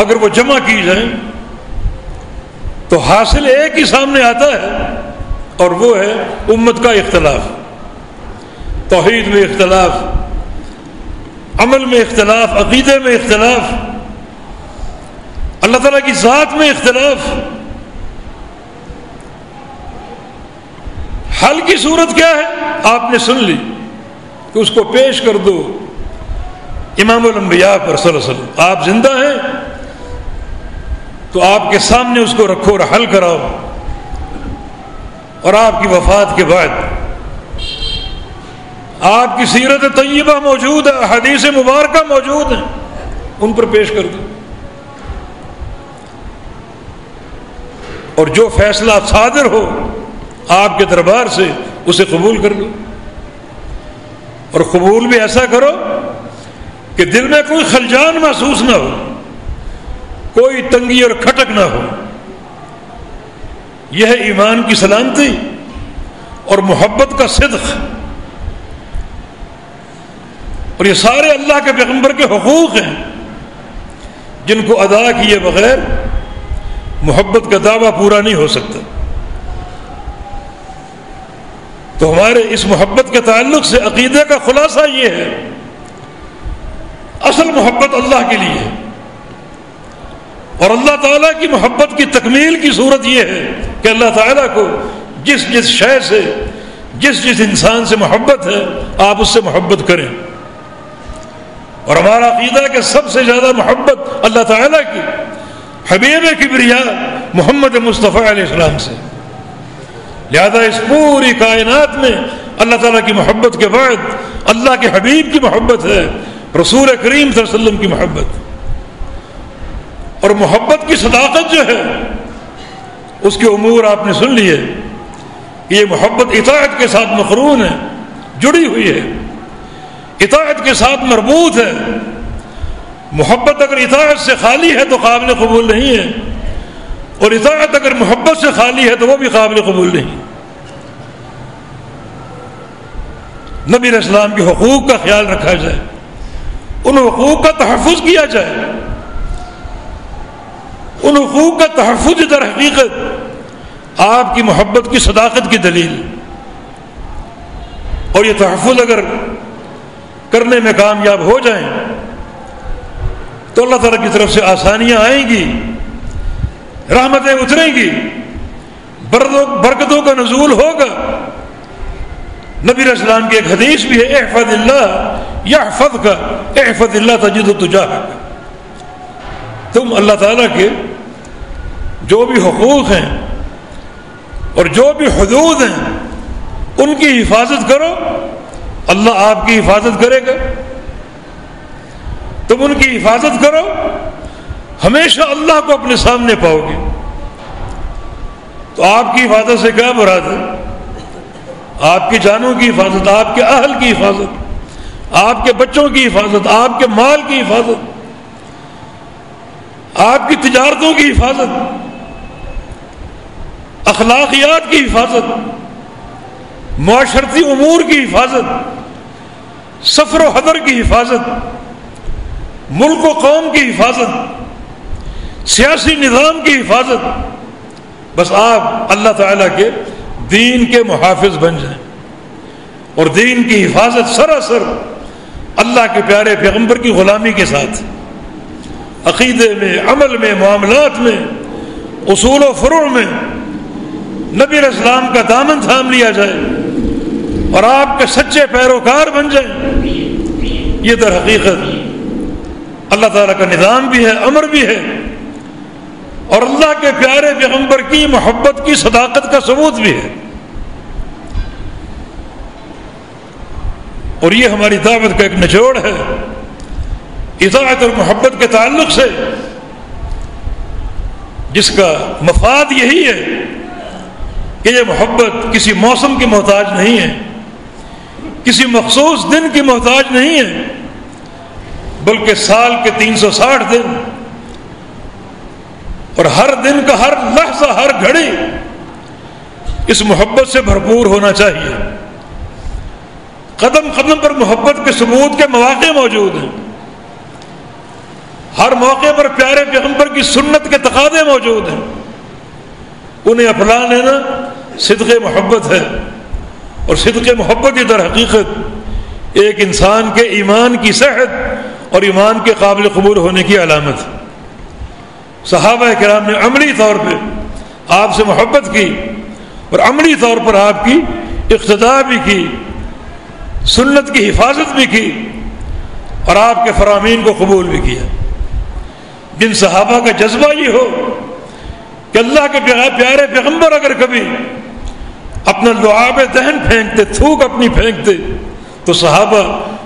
اگر وہ جمع کی جائیں تو حاصل ایک ہی سامنے آتا ہے، اور وہ ہے امت کا اختلاف، توحید میں اختلاف، عمل میں اختلاف، عقیدے میں اختلاف، اللہ تعالیٰ کی ذات میں اختلاف۔ حل کی صورت کیا ہے؟ آپ نے سن لی کہ اس کو پیش کر دو امام الانبیاء پر صلی اللہ علیہ وسلم، آپ زندہ ہیں تو آپ کے سامنے اس کو رکھو اور حل کراؤ، اور آپ کی وفات کے بعد آپ کی سیرت طیبہ موجود ہے، حدیث مبارکہ موجود ہیں، ان پر پیش کر دو، اور جو فیصلہ صادر ہو آپ کے دربار سے اسے قبول کر لو، اور قبول بھی ایسا کرو کہ دل میں کوئی خلجان محسوس نہ ہو، کوئی تنگی اور کھٹک نہ ہو۔ یہ ہے ایمان کی سلامتی اور محبت کا صدق، اور یہ سارے اللہ کے پیغمبر کے حقوق ہیں جن کو ادا کیے بغیر محبت کا دعویٰ پورا نہیں ہو سکتا۔ تو ہمارے اس محبت کے تعلق سے عقیدے کا خلاصہ یہ ہے، اصل محبت اللہ کے لیے ہے، اور اللہ تعالیٰ کی محبت کی تکمیل کی صورت یہ ہے کہ اللہ تعالیٰ کو جس جس شے سے، جس جس انسان سے محبت ہے آپ اس سے محبت کریں، اور ہمارا عقیدہ ہے کہ سب سے زیادہ محبت اللہ تعالیٰ کی حبیب کبریا محمد مصطفیٰ علیہ السلام سے، لہذا اس پوری کائنات میں اللہ تعالیٰ کی محبت کے بعد اللہ کے حبیب کی محبت ہے، رسول کریم صلی اللہ علیہ وسلم کی محبت، اور محبت کی صداقت جو ہے اس کے امور آپ نے سن لیے کہ یہ محبت اطاعت کے ساتھ مقرون ہے، جڑی ہوئی ہے، اطاعت کے ساتھ مربوط ہے۔ محبت اگر اطاعت سے خالی ہے تو قابل قبول نہیں ہے، اور اطاعت اگر محبت سے خالی ہے تو وہ بھی قابل قبول نہیں۔ نبی علیہ السلام کے حقوق کا خیال رکھا جائے، ان حقوق کا تحفظ کیا جائے، ان حقوق کا تحفظ در حقیقت آپ کی محبت کی صداقت کی دلیل، اور یہ تحفظ اگر کرنے میں کامیاب ہو جائیں تو اللہ تعالیٰ کی طرف سے آسانیاں آئیں گی، رحمتیں اتریں گی، برکتوں کا نزول ہوگا۔ نبی علیہ السلام کی ایک حدیث بھی ہے، احفظ اللہ یحفظک، احفظ اللہ تجدہ تجاہک۔ تم اللہ تعالیٰ کے جو بھی حقوق ہیں اور جو بھی حدود ہیں ان کی حفاظت کرو، اللہ آپ کی حفاظت کرے گا۔ تم ان کی حفاظت کرو، ہمیشہ اللہ کو اپنے سامنے پاؤ گے۔ تو آپ کی حفاظت سے کیا مراد ہے؟ آپ کی جانوں کی حفاظت، آپ کے اہل کی حفاظت، آپ کے بچوں کی حفاظت، آپ کے مال کی حفاظت، آپ کی تجارتوں کی حفاظت، اخلاقیات کی حفاظت، معاشرتی امور کی حفاظت، سفر و حضر کی حفاظت، ملک و قوم کی حفاظت، سیاسی نظام کی حفاظت۔ بس آپ اللہ تعالیٰ کے دین کے محافظ بن جائیں، اور دین کی حفاظت سراسر اللہ کے پیارے پیغمبر کی غلامی کے ساتھ، عقیدے میں، عمل میں، معاملات میں، اصول و فروع میں نبی علیہ السلام کا دامن تھام لیا جائے اور آپ کے سچے پیروکار بن جائیں۔ یہ در حقیقت اللہ تعالیٰ کا نظام بھی ہے، امر بھی ہے، اور اللہ کے پیارے پیغمبر کی محبت کی صداقت کا ثبوت بھی ہے۔ اور یہ ہماری دعوت کا ایک نچوڑ ہے اطاعت اور محبت کے تعلق سے، جس کا مفاد یہی ہے کہ یہ محبت کسی موسم کی محتاج نہیں ہے، کسی مخصوص دن کی محتاج نہیں ہے، بلکہ سال کے 360 دن اور ہر دن کا ہر لحظہ، ہر گھڑی اس محبت سے بھرپور ہونا چاہیے۔ قدم قدم پر محبت کے ثبوت کے مواقع موجود ہیں، ہر موقع پر پیارے پیغمبر کی سنت کے تقاضے موجود ہیں، انہیں اپنا لینا صدق محبت ہے، اور صدق محبت ہی در حقیقت ایک انسان کے ایمان کی صحت اور ایمان کے قابل قبول ہونے کی علامت ہے۔ صحابہ کرام نے عملی طور پہ آپ سے محبت کی اور عملی طور پر آپ کی اقتداء بھی کی، سنت کی حفاظت بھی کی، اور آپ کے فرامین کو قبول بھی کیا۔ جن صحابہ کا جذبہ یہ ہو کہ اللہ کے پیارے پیغمبر اگر کبھی اپنا لعاب دہن پھینکتے، تھوک اپنی پھینکتے، تو صحابہ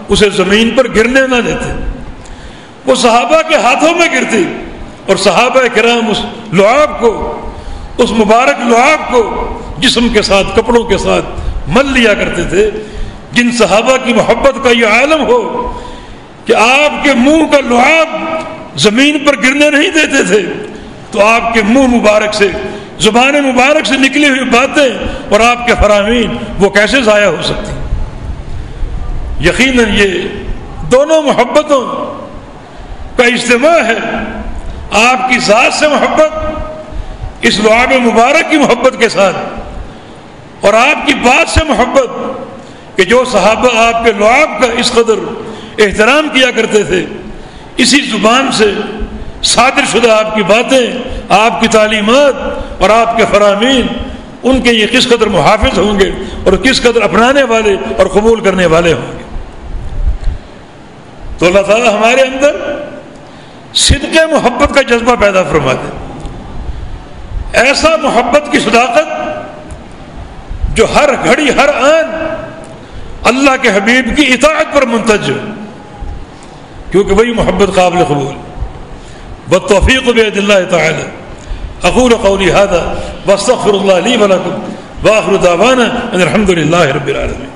اسے زمین پر گرنے نہ دیتے، وہ صحابہ کے ہاتھوں میں گرتی، اور صحابہ کرام اس لعاب کو، اس مبارک لعاب کو جسم کے ساتھ، کپڑوں کے ساتھ مل لیا کرتے تھے۔ جن صحابہ کی محبت کا یہ عالم ہو کہ آپ کے منہ کا لعاب زمین پر گرنے نہیں دیتے تھے، تو آپ کے منہ مبارک سے، زبان مبارک سے نکلی ہوئی باتیں اور آپ کے فرامین وہ کیسے ضائع ہو سکتی؟ یقیناً یہ دونوں محبتوں کا اجتماع ہے، آپ کی ذات سے محبت اس لعاب مبارک کی محبت کے ساتھ، اور آپ کی بات سے محبت کہ جو صحابہ آپ کے لعاب کا اس قدر احترام کیا کرتے تھے، اسی زبان سے صادر شدہ آپ کی باتیں، آپ کی تعلیمات اور آپ کے فرامین، ان کے یہ کس قدر محافظ ہوں گے اور کس قدر اپنانے والے اور قبول کرنے والے ہوں گے۔ تو اللہ تعالیٰ ہمارے اندر صدق محبت کا جذبہ پیدا فرما دے، ایسا محبت کی صداقت جو ہر گھڑی، ہر آن اللہ کے حبیب کی اطاعت پر منتج ہو، کیونکہ وہی محبت قابل قبول۔ والتوفیق بید اللہ تعالی۔ اقول قولی هذا واستغفر اللہ لی ولکم، وآخر دعوانا ان الحمد للہ رب العالمین۔